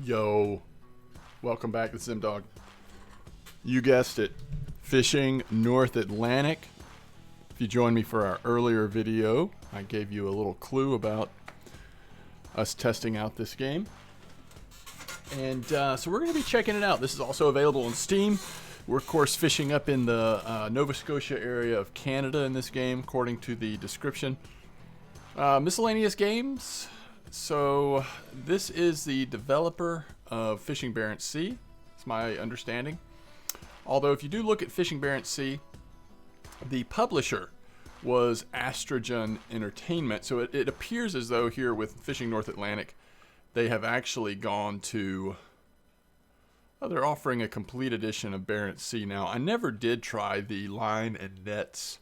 Yo, welcome back to MDawg. You guessed it, fishing North Atlantic. If you joined me for our earlier video, I gave you a little clue about us testing out this game. And so we're going to be checking it out. This is also available on Steam. We're, of course, fishing up in the Nova Scotia area of Canada in this game, according to the description. Miscellaneous games. So this is the developer of Fishing Barents Sea. It's my understanding. Although if you do look at Fishing Barents Sea, the publisher was Astrogen Entertainment. So it appears as though here with Fishing North Atlantic, they have actually gone to... Oh, they're offering a complete edition of Barents Sea now. I never did try the line and nets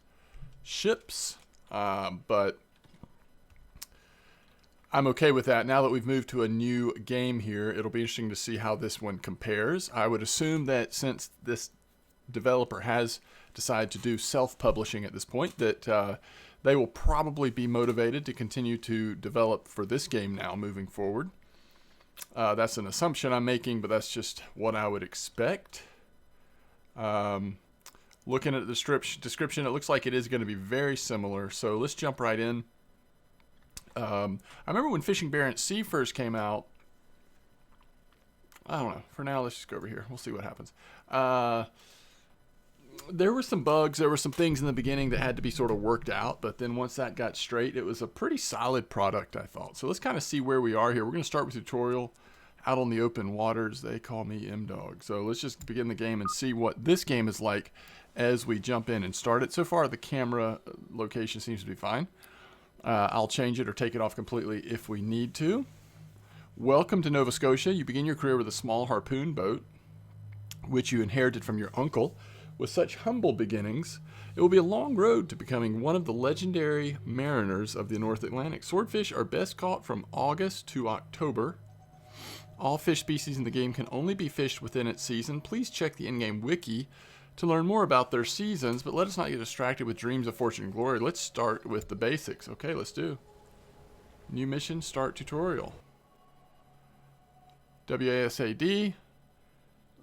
ships, but I'm okay with that. Now that we've moved to a new game here, it'll be interesting to see how this one compares. I would assume that since this developer has decided to do self-publishing at this point, that they will probably be motivated to continue to develop for this game now moving forward. That's an assumption I'm making, but that's just what I would expect. Looking at the description, it looks like it is going to be very similar. So let's jump right in. I remember when Fishing Barents Sea first came out. I don't know. For now, let's just go over here. We'll see what happens. There were some bugs. There were some things in the beginning that had to be sort of worked out. But then once that got straight, it was a pretty solid product, I thought. So let's kind of see where we are here. We're going to start with tutorial out on the open waters. They call me MDawg. So let's just begin the game and see what this game is like as we jump in and start it. So far, the camera location seems to be fine. I'll change it or take it off completely if we need to. Welcome to Nova Scotia. You begin your career with a small harpoon boat, which you inherited from your uncle. With such humble beginnings, it will be a long road to becoming one of the legendary mariners of the North Atlantic. Swordfish are best caught from August to October. All fish species in the game can only be fished within its season. Please check the in-game wiki to learn more about their seasons, but let us not get distracted with dreams of fortune and glory. Let's start with the basics. Okay, let's do. New mission, start tutorial. WASAD,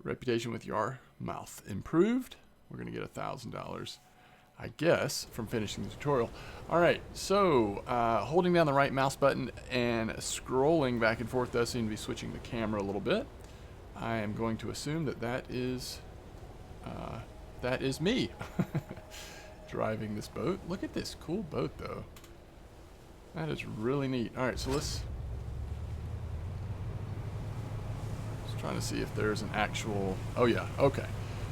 reputation with Yarmouth improved. We're going to get $1,000, I guess, from finishing the tutorial. All right, so holding down the right mouse button and scrolling back and forth does seem to be switching the camera a little bit. I am going to assume that that is me driving this boat. Look at this cool boat, though. That is really neat. All right, so let's trying to see if there's an actual... Oh, yeah. Okay.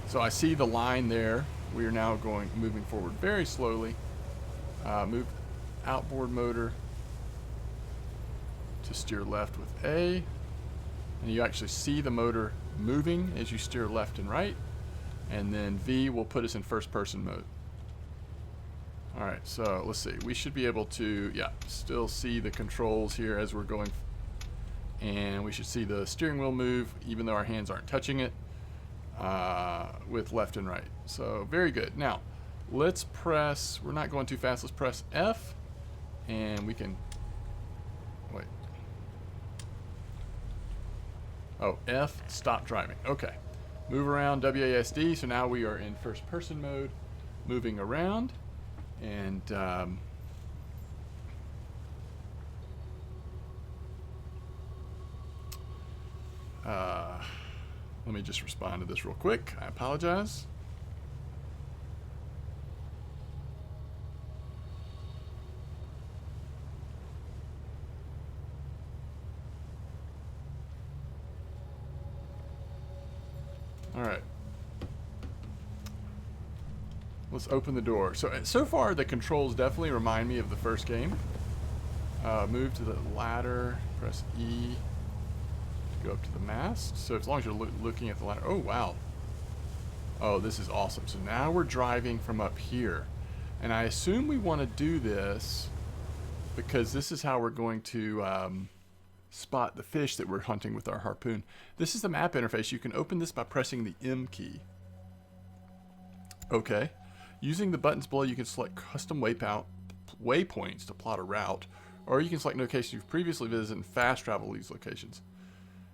So I see the line there. We are now moving forward very slowly. Move outboard motor to steer left with A. And you actually see the motor moving as you steer left and right. And then V will put us in first-person mode. All right, so let's see. We should be able to, yeah, still see the controls here as we're going. And we should see the steering wheel move, even though our hands aren't touching it, with left and right. So very good. Now, let's press, we're not going too fast. Let's press F, and we can, wait. Oh, F, stop driving. Okay. Move around WASD, so now we are in first person mode, moving around, and let me just respond to this real quick. I apologize. All right. Let's open the door. So far, the controls definitely remind me of the first game. Move to the ladder, press E to go up to the mast. So as long as you're looking at the ladder. Oh, wow. Oh, this is awesome. So now we're driving from up here. And I assume we want to do this because this is how we're going to spot the fish that we're hunting with our harpoon. This is the map interface. You can open this by pressing the M key. Okay. Using the buttons below, you can select custom waypoints to plot a route, or you can select locations you've previously visited and fast travel these locations.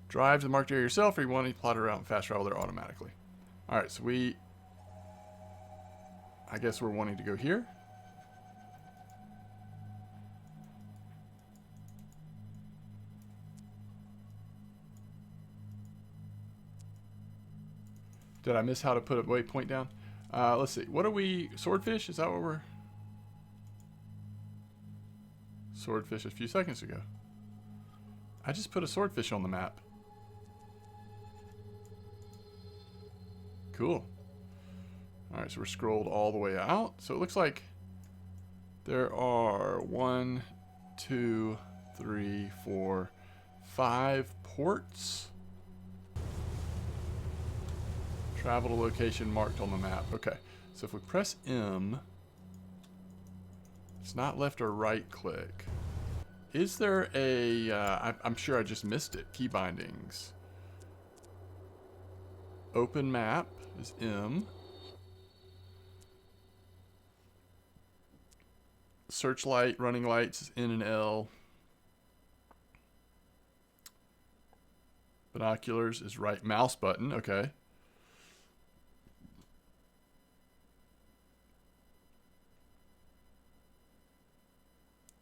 drive to the marked area yourself, or you want to plot it out and fast travel there automatically. All right, so I guess we're wanting to go here. Did I miss how to put a waypoint down? Let's see. What are we? Swordfish? Is that what we're? Swordfish a few seconds ago. I just put a swordfish on the map. Cool. Alright, so we're scrolled all the way out. So it looks like there are 1, 2, 3, 4, 5 ports. Travel to location marked on the map. Okay, so if we press M, it's not left or right click. Is there a, I'm sure I just missed it, key bindings. Open map is M. Searchlight, running lights is N and L. Binoculars is right mouse button, okay.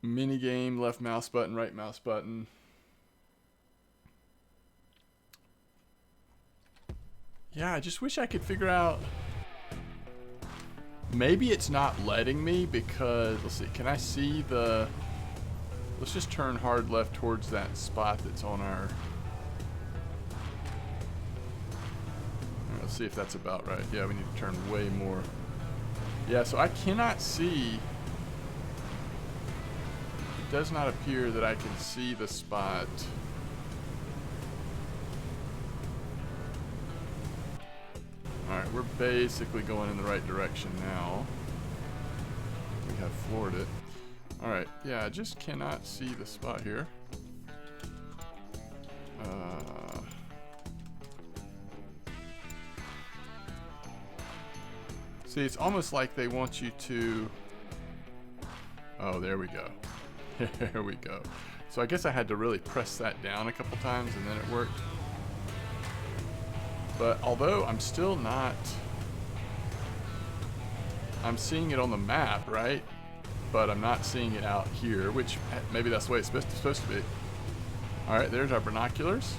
Mini game, left mouse button, right mouse button. Yeah, I just wish I could figure out. Maybe it's not letting me because, let's see, can I see the, let's just turn hard left towards that spot that's on our, let's see if that's about right. Yeah, we need to turn way more. Yeah, so I cannot see. It does not appear that I can see the spot. Alright, we're basically going in the right direction now. We have floored it. Alright, yeah, I just cannot see the spot here. See, it's almost like they want you to... Oh, there we go. There we go. So I guess I had to really press that down a couple times and then it worked. But although I'm still not... I'm seeing it on the map, right? But I'm not seeing it out here, which maybe that's the way it's supposed to be. Alright, there's our binoculars.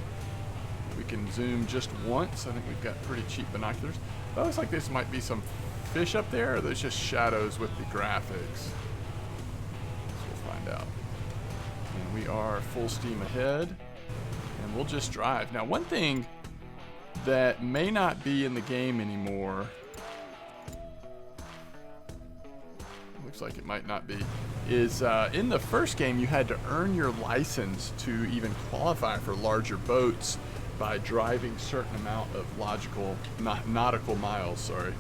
We can zoom just once. I think we've got pretty cheap binoculars. That looks like this might be some fish up there, or there's just shadows with the graphics. So we'll find out. And we are full steam ahead. And we'll just drive. Now, one thing that may not be in the game anymore, looks like it might not be, is in the first game you had to earn your license to even qualify for larger boats by driving a certain amount of nautical miles, sorry.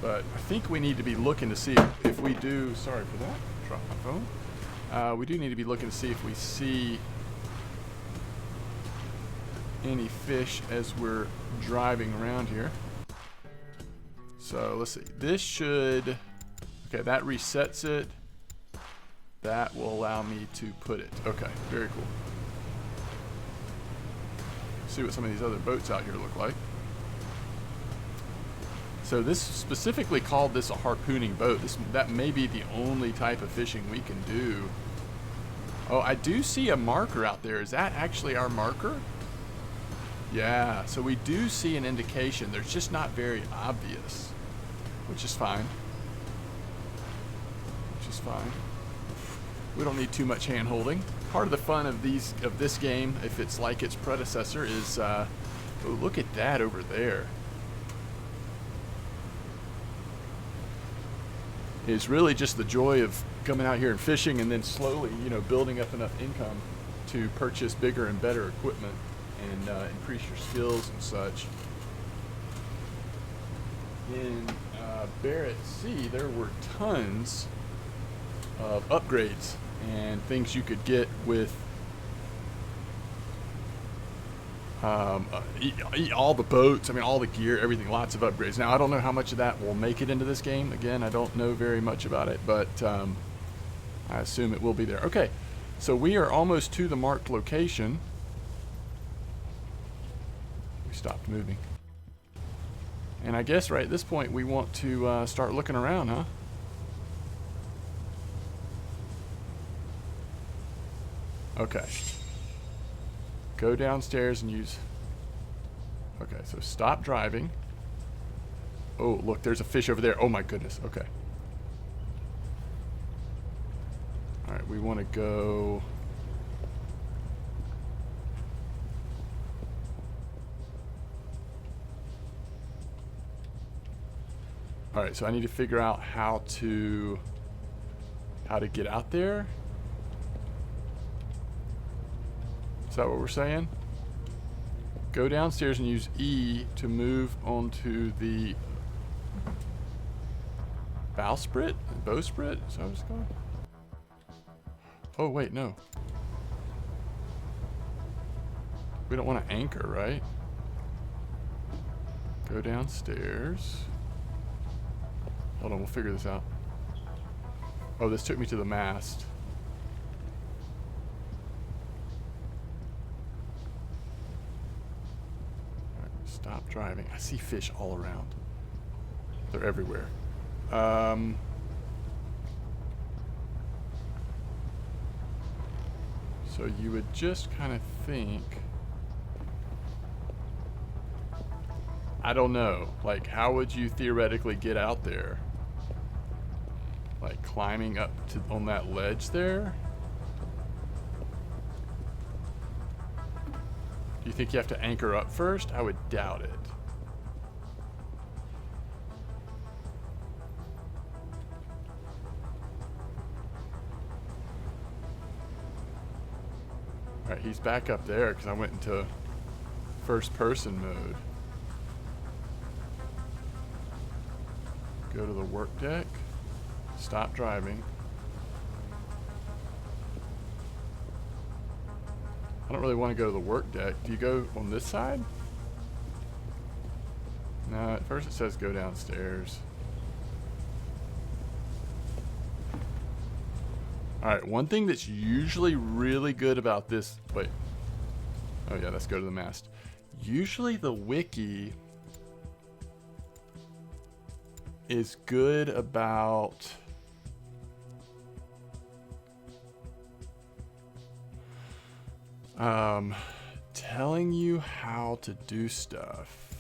But I think we need to be looking to see if we do, sorry for that, dropped my phone. We do need to be looking to see if we see any fish as we're driving around here. So let's see, this should, okay, that resets it. That will allow me to put it. Okay, very cool. See what some of these other boats out here look like. So this specifically called this a harpooning boat. That may be the only type of fishing we can do. Oh, I do see a marker out there. Is that actually our marker? Yeah, so we do see an indication. There's just not very obvious, which is fine. Which is fine. We don't need too much hand holding. Part of the fun of this game, if it's like its predecessor, is oh, look at that over there. Is really just the joy of coming out here and fishing and then slowly, you know, building up enough income to purchase bigger and better equipment and increase your skills and such. In Barrett Sea, there were tons of upgrades and things you could get with All the boats, I mean, all the gear, everything, lots of upgrades. Now, I don't know how much of that will make it into this game. Again, I don't know very much about it, but I assume it will be there. Okay, so we are almost to the marked location. We stopped moving. And I guess right at this point, we want to start looking around, huh? Okay. Go downstairs and use... Okay, so stop driving. Oh, look, there's a fish over there. Oh my goodness, okay. Alright, we want to go... Alright, so I need to figure out how to get out there. Is that what we're saying? Go downstairs and use E to move onto the bowsprit? Bowsprit? Is that what it's called? Oh, wait, no. We don't want to anchor, right? Go downstairs. Hold on, we'll figure this out. Oh, this took me to the mast. Stop driving. I see fish all around. They're everywhere. So you would just kind of think... I don't know. Like, how would you theoretically get out there? Like, climbing up to on that ledge there? Do you think you have to anchor up first? I would doubt it. Alright, he's back up there because I went into first person mode. Go to the work deck. Stop driving. I don't really want to go to the work deck. Do you go on this side? No, at first it says go downstairs. Alright, one thing that's usually really good about this... Wait. Oh yeah, let's go to the mast. Usually the wiki is good about... telling you how to do stuff.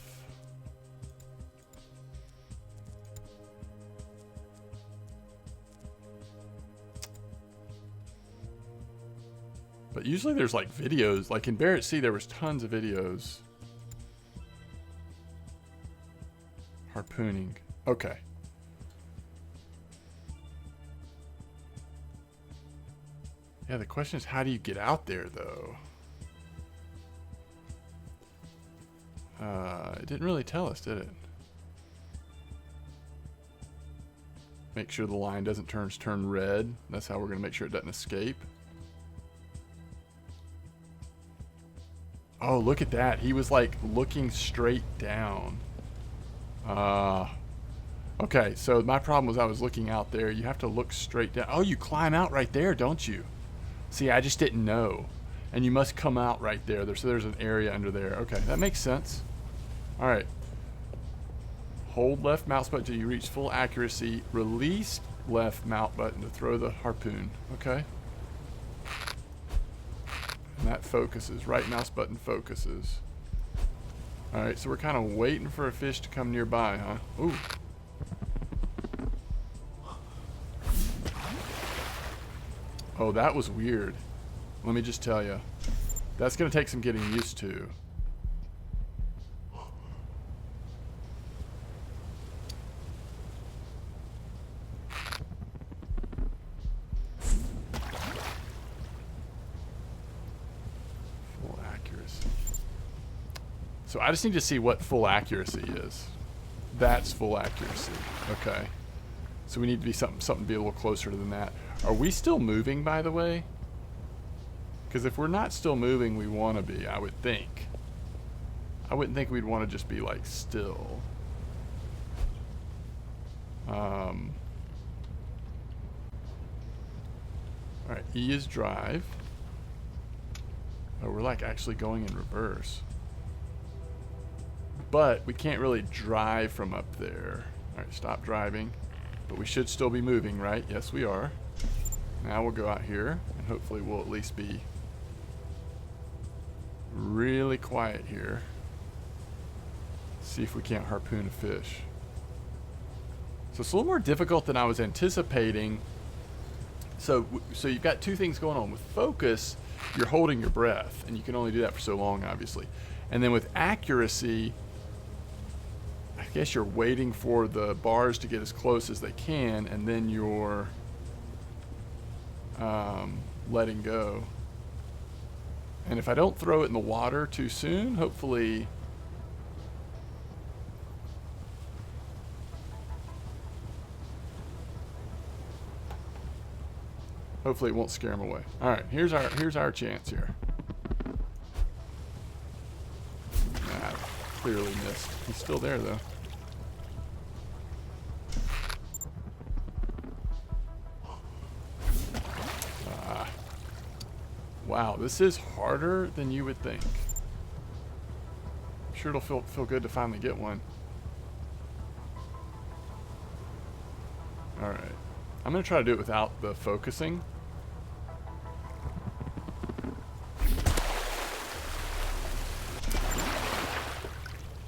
But usually there's like videos, like in Barrett Sea there was tons of videos. Harpooning. Okay. Yeah, the question is how do you get out there though? It didn't really tell us, did it? Make sure the line doesn't turn red. That's how we're going to make sure it doesn't escape. Oh, look at that. He was like looking straight down. Okay, so my problem was I was looking out there. You have to look straight down. Oh, you climb out right there, don't you? See, I just didn't know. And you must come out right there. So there's an area under there. Okay, that makes sense. All right. Hold left mouse button until you reach full accuracy. Release left mouse button to throw the harpoon. Okay. And that focuses. Right mouse button focuses. All right, so we're kind of waiting for a fish to come nearby, huh? Ooh. Oh, that was weird. Let me just tell you. That's going to take some getting used to. Full accuracy. So I just need to see what full accuracy is. That's full accuracy. Okay. So we need to be something to be a little closer than that. Are we still moving, by the way? Because if we're not still moving, we want to be, I would think. I wouldn't think we'd want to just be like still. All right, E is drive. Oh, we're like actually going in reverse. But we can't really drive from up there. All right, stop driving. But we should still be moving, right? Yes, we are. Now we'll go out here, and hopefully we'll at least be really quiet here. See if we can't harpoon a fish. So it's a little more difficult than I was anticipating. So you've got two things going on. With focus, you're holding your breath, and you can only do that for so long, obviously. And then with accuracy, I guess you're waiting for the bars to get as close as they can, and then you're letting go. And if I don't throw it in the water too soon, hopefully it won't scare them away. All right, here's our chance here. Nah, clearly missed. He's still there though. Wow, this is harder than you would think. I'm sure it'll feel good to finally get one. All right, I'm gonna try to do it without the focusing.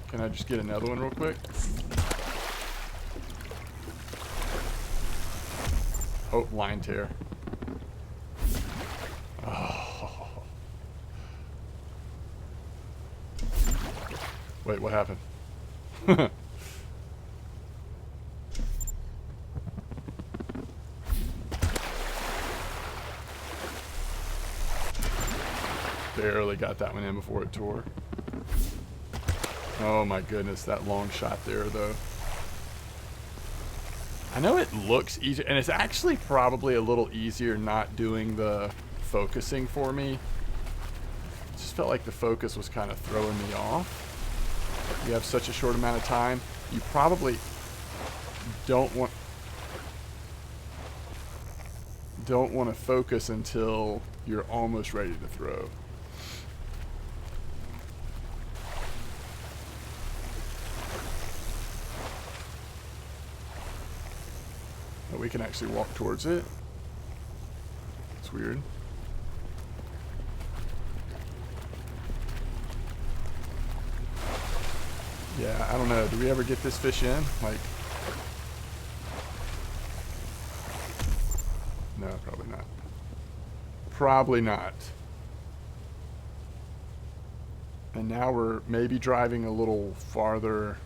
Can I just get another one real quick? Oh, line tear. Oh. Wait, what happened? Barely got that one in before it tore. Oh my goodness, that long shot there though. I know it looks easier, and it's actually probably a little easier not doing the focusing for me. It just felt like the focus was kind of throwing me off. You have such a short amount of time. You probably don't want to focus until you're almost ready to throw. But we can actually walk towards it. It's weird. Yeah, I don't know. Do we ever get this fish in? Like, no, probably not. Probably not. And now we're maybe driving a little farther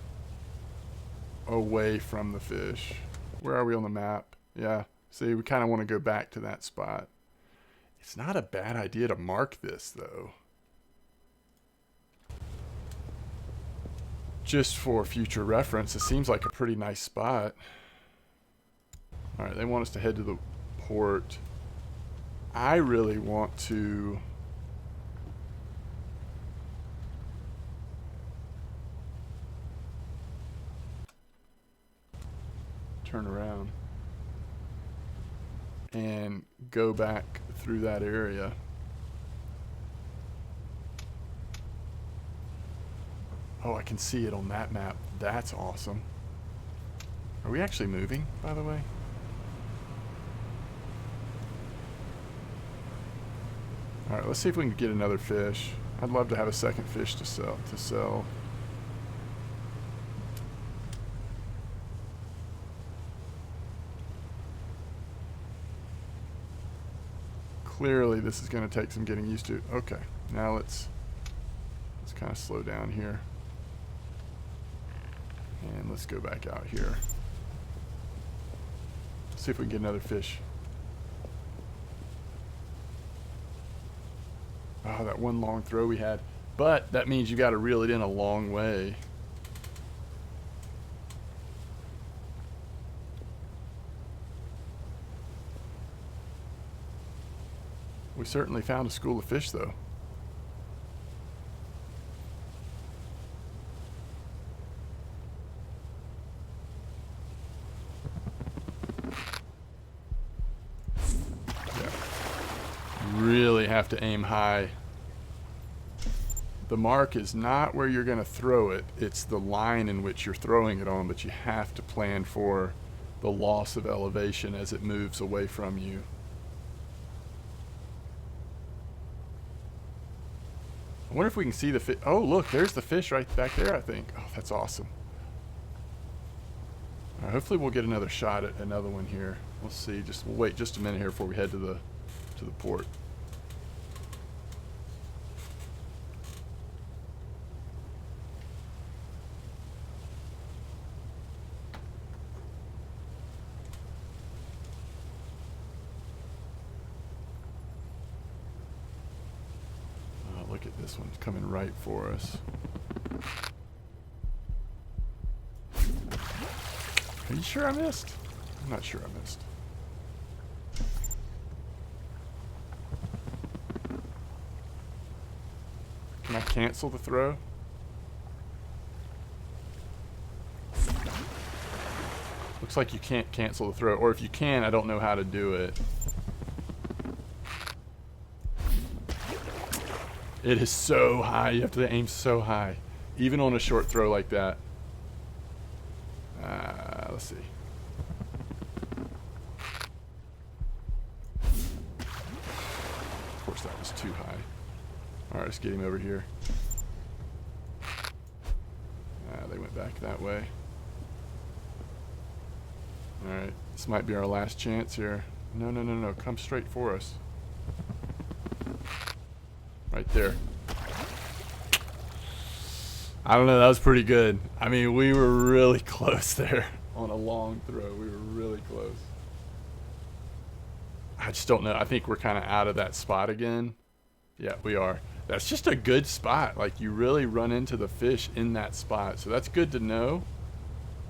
away from the fish. Where are we on the map? Yeah, see, we kind of want to go back to that spot. It's not a bad idea to mark this, though. Just for future reference, it seems like a pretty nice spot. All right, they want us to head to the port. I really want to turn around and go back through that area. Oh, I can see it on that map. That's awesome. Are we actually moving, by the way? All right, let's see if we can get another fish. I'd love to have a second fish to sell. Clearly, this is going to take some getting used to. Okay, now let's kind of slow down here. And let's go back out here. See if we can get another fish. Oh, that one long throw we had. But that means you got to reel it in a long way. We certainly found a school of fish, though. have to aim high. The mark is not where you're going to throw it. It's the line in which you're throwing it on, but you have to plan for the loss of elevation as it moves away from you. I wonder if we can see the fish. Oh, look, there's the fish right back there, I think. Oh, that's awesome. All right, hopefully we'll get another shot at another one here. We'll see. We'll wait just a minute here before we head to the port. Look at this one, it's coming right for us. Are you sure I missed? I'm not sure I missed. Can I cancel the throw? Looks like you can't cancel the throw, or if you can, I don't know how to do it. It is so high. You have to aim so high, even on a short throw like that. Let's see. Of course, that was too high. All right, let's get him over here. They went back that way. All right, this might be our last chance here. No, no, no, no. Come straight for us. Right there. I don't know, that was pretty good. I mean, we were really close there on a long throw. We were really close. I just don't know. I think we're kind of out of that spot again. Yeah, we are. That's just a good spot. Like, you really run into the fish in that spot. So that's good to know.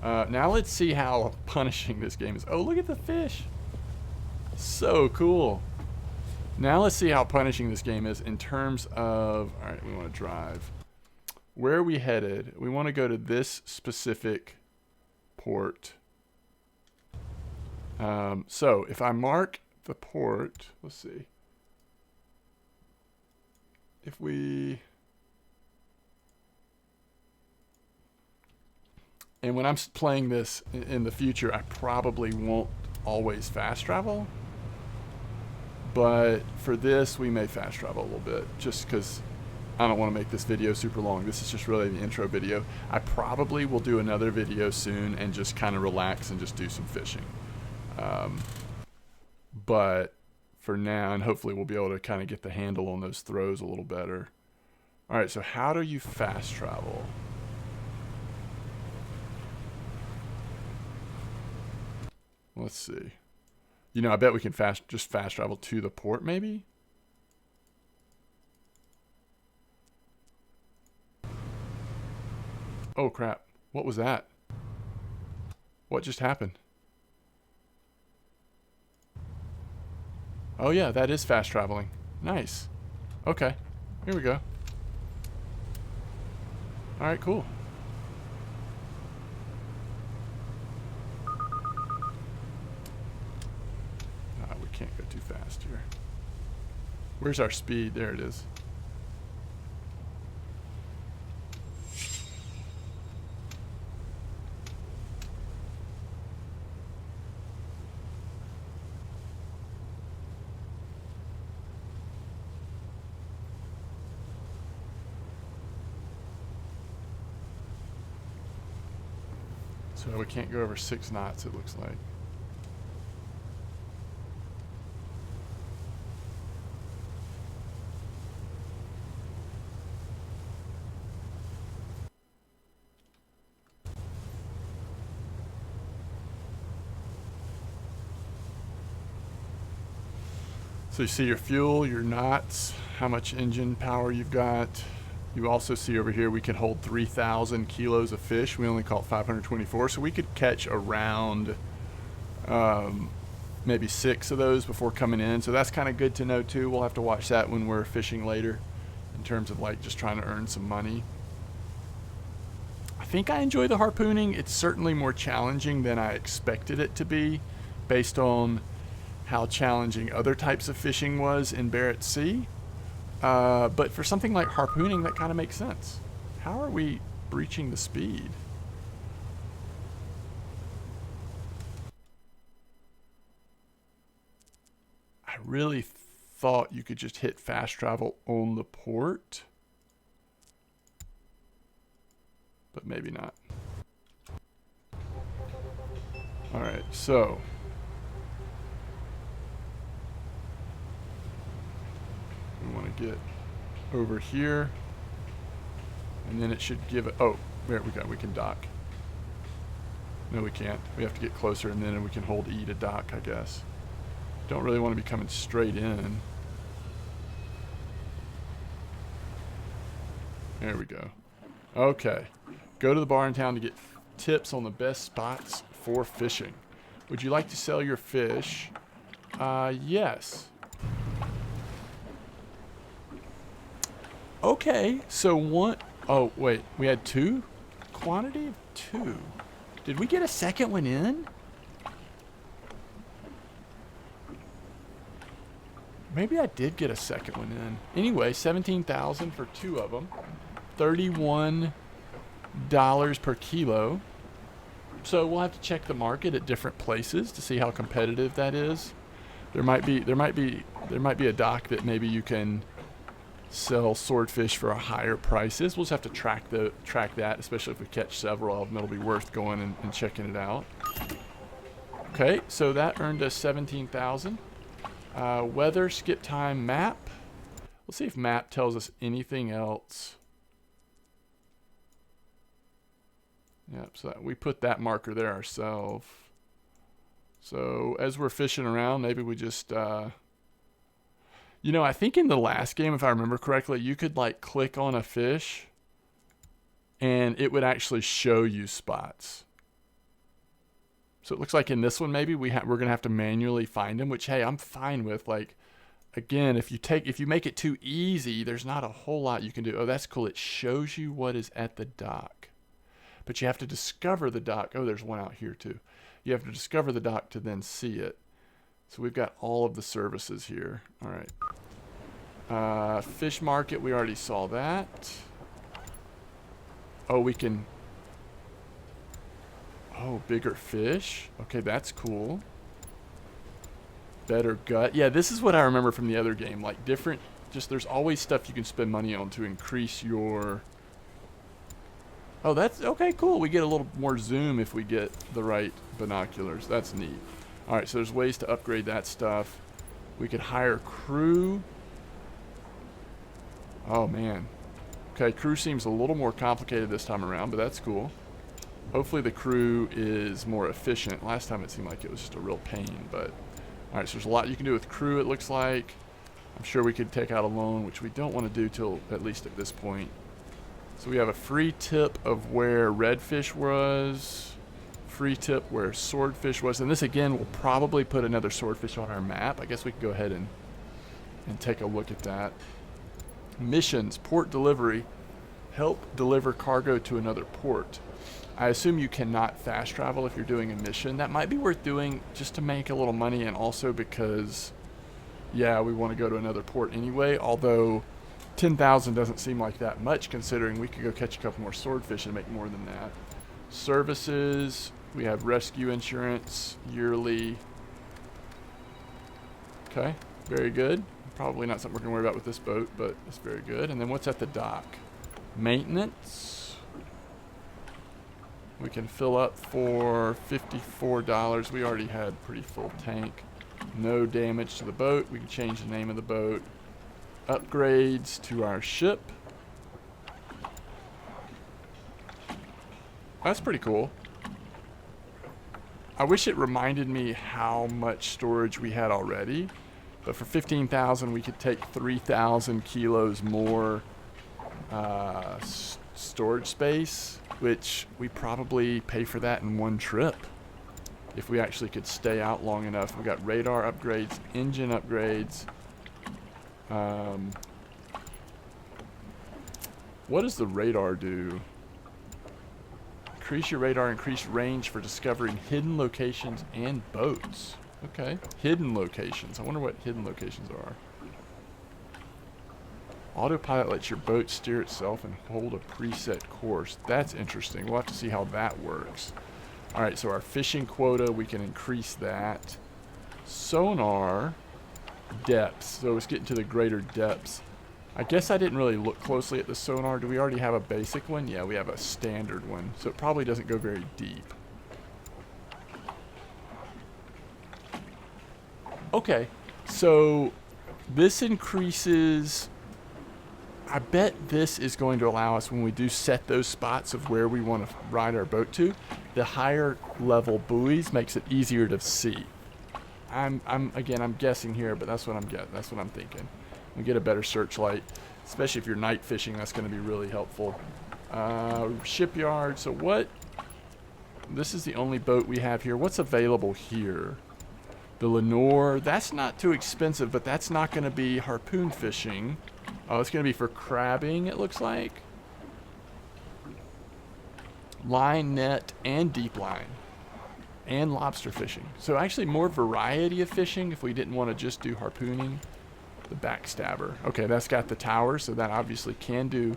Now let's see how punishing this game is. Oh, look at the fish. So cool. Now let's see how punishing this game is in terms of, all right, we want to drive. Where are we headed? We want to go to this specific port. So if I mark the port, let's see. If we, and when I'm playing this in the future, I probably won't always fast travel. But for this, we may fast travel a little bit, just because I don't want to make this video super long. This is just really the intro video. I probably will do another video soon and just kind of relax and just do some fishing. But for now, and hopefully we'll be able to kind of get the handle on those throws a little better. All right, so how do you fast travel? Let's see. You know, I bet we can just fast travel to the port, maybe? Oh, crap. What was that? What just happened? Oh, yeah, that is fast traveling. Nice. Okay. Here we go. All right, cool. Can't go too fast here. Where's our speed? There it is. So we can't go over 6 knots, it looks like. So you see your fuel, your knots, how much engine power you've got. You also see over here we can hold 3,000 kilos of fish. We only caught 524, so we could catch around maybe 6 of those before coming in. So that's kind of good to know too. We'll have to watch that when we're fishing later in terms of like just trying to earn some money. I think I enjoy the harpooning. It's certainly more challenging than I expected it to be based on how challenging other types of fishing was in Barrett Sea. But for something like harpooning, that kind of makes sense. How are we breaching the speed? I really thought you could just hit fast travel on the port. But maybe not. Alright, so we want to get over here, and then it should give it, oh, there we go, we can dock. No, we can't. We have to get closer, and then we can hold E to dock, I guess. Don't really want to be coming straight in. There we go. Okay. Go to the bar in town to get tips on the best spots for fishing. Would you like to sell your fish? Yes. Okay, so one, oh wait, we had two? Quantity of two. Did we get a second one in? Maybe I did get a second one in. Anyway, 17,000 for two of them. $31 per kilo. So we'll have to check the market at different places to see how competitive that is. There might be a dock that maybe you can sell swordfish for a higher prices. We'll just have to track that, especially if we catch several of them. It'll be worth going and checking it out. Okay, so that earned us 17,000. Weather, skip time, map. Let's see if map tells us anything else. Yep, so we put that marker there ourselves. So as we're fishing around, maybe we just, you know, I think in the last game, if I remember correctly, you could like click on a fish and it would actually show you spots. So it looks like in this one, maybe we're going to have to manually find them, which, hey, I'm fine with. Like, again, if you make it too easy, there's not a whole lot you can do. Oh, that's cool. It shows you what is at the dock. But you have to discover the dock. Oh, there's one out here too. You have to discover the dock to then see it. So we've got all of the services here. All right. Fish market, we already saw that. Oh, we can... Oh, bigger fish. Okay, that's cool. Better gut. Yeah, this is what I remember from the other game. Like different, just there's always stuff you can spend money on to increase your... Oh, that's okay, cool. We get a little more zoom if we get the right binoculars. That's neat. All right, so there's ways to upgrade that stuff. We could hire crew. Oh, man. Okay, crew seems a little more complicated this time around, but that's cool. Hopefully the crew is more efficient. Last time it seemed like it was just a real pain, but... All right, so there's a lot you can do with crew, it looks like. I'm sure we could take out a loan, which we don't want to do till at least at this point. So we have a free tip of where redfish was, free tip where swordfish was, and this again will probably put another swordfish on our map. I guess we can go ahead and take a look at that. Missions, port delivery, help deliver cargo to another port. I assume you cannot fast travel if you're doing a mission. That might be worth doing just to make a little money, and also because, yeah, we want to go to another port anyway, although 10,000 doesn't seem like that much considering we could go catch a couple more swordfish and make more than that. Services, we have rescue insurance, yearly. Okay, very good. Probably not something we're going to worry about with this boat, but it's very good. And then what's at the dock? Maintenance. We can fill up for $54. We already had pretty full tank. No damage to the boat. We can change the name of the boat. Upgrades to our ship. That's pretty cool. I wish it reminded me how much storage we had already, but for 15,000 we could take 3,000 kilos more storage space, which we probably pay for that in one trip if we actually could stay out long enough. We got radar upgrades, engine upgrades. What does the radar do? Increase your radar, increase range for discovering hidden locations and boats. Okay, hidden locations. I wonder what hidden locations are. Autopilot lets your boat steer itself and hold a preset course. That's interesting. We'll have to see how that works. All right, so our fishing quota, we can increase that. Sonar depths. So let's get into the greater depths. I guess I didn't really look closely at the sonar. Do we already have a basic one? Yeah, we have a standard one. So it probably doesn't go very deep. Okay, so this increases... I bet this is going to allow us, when we do set those spots of where we want to ride our boat to, the higher level buoys makes it easier to see. I'm guessing here, but that's what I'm thinking. We get a better searchlight, especially if you're night fishing. That's going to be really helpful. Shipyard. So what? This is the only boat we have here. What's available here? The Lenore. That's not too expensive, but that's not going to be harpoon fishing. Oh, it's going to be for crabbing, it looks like. Line, net, and deep line. And lobster fishing. So actually more variety of fishing if we didn't want to just do harpooning. The backstabber. Okay, that's got the tower, so that obviously can do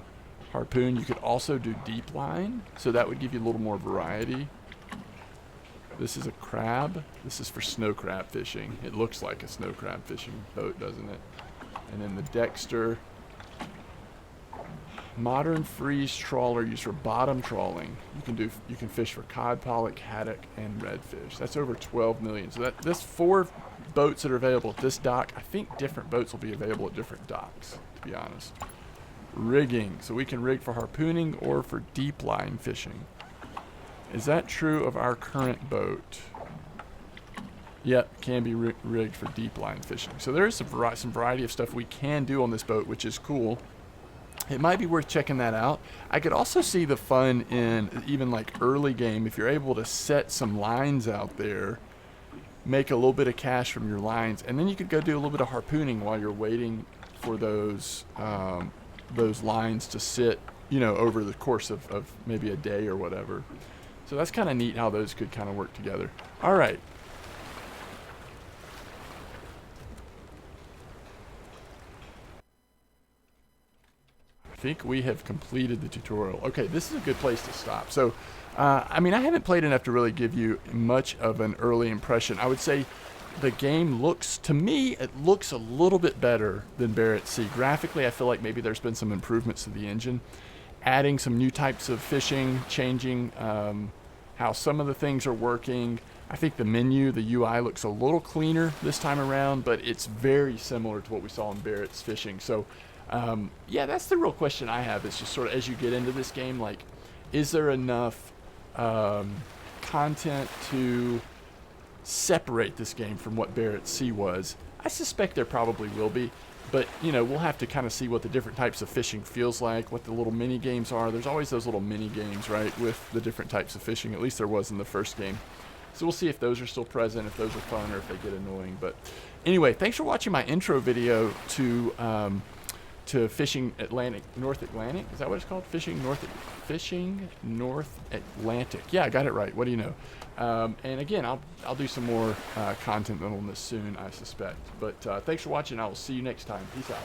harpoon. You could also do deep line, so that would give you a little more variety. This is a crab. This is for snow crab fishing. It looks like a snow crab fishing boat, doesn't it? And then the Dexter. Modern freeze trawler used for bottom trawling. You can fish for cod, pollock, haddock, and redfish. That's over 12 million. So this 4 boats that are available at this dock. I think different boats will be available at different docks, to be honest. Rigging. So we can rig for harpooning or for deep line fishing. Is that true of our current boat? Yep, can be rigged for deep line fishing. So there is some variety of stuff we can do on this boat, which is cool. It might be worth checking that out. I could also see the fun in even like early game if you're able to set some lines out there, make a little bit of cash from your lines, and then you could go do a little bit of harpooning while you're waiting for those lines to sit, you know, over the course of maybe a day or whatever. So that's kind of neat how those could kind of work together. All right. I think we have completed the tutorial. Okay, this is a good place to stop. So, I mean, I haven't played enough to really give you much of an early impression. I would say the game looks, to me, it looks a little bit better than Barrett Sea. Graphically, I feel like maybe there's been some improvements to the engine. Adding some new types of fishing, changing how some of the things are working. I think the menu, the UI looks a little cleaner this time around, but it's very similar to what we saw in Barrett's fishing. So, yeah, that's the real question I have. It's just sort of as you get into this game, like, is there enough content to separate this game from what Barrett Sea was? I suspect there probably will be, but, you know, we'll have to kind of see what the different types of fishing feels like, what the little mini games are. There's always those little mini games, right, with the different types of fishing. At least there was in the first game. So we'll see if those are still present, if those are fun, or if they get annoying. But anyway, thanks for watching my intro video to Fishing North Atlantic. Is that what it's called? Fishing North Atlantic. Yeah, I got it right. What do you know? And again, I'll do some more content on this soon, I suspect. But thanks for watching. I will see you next time. Peace out.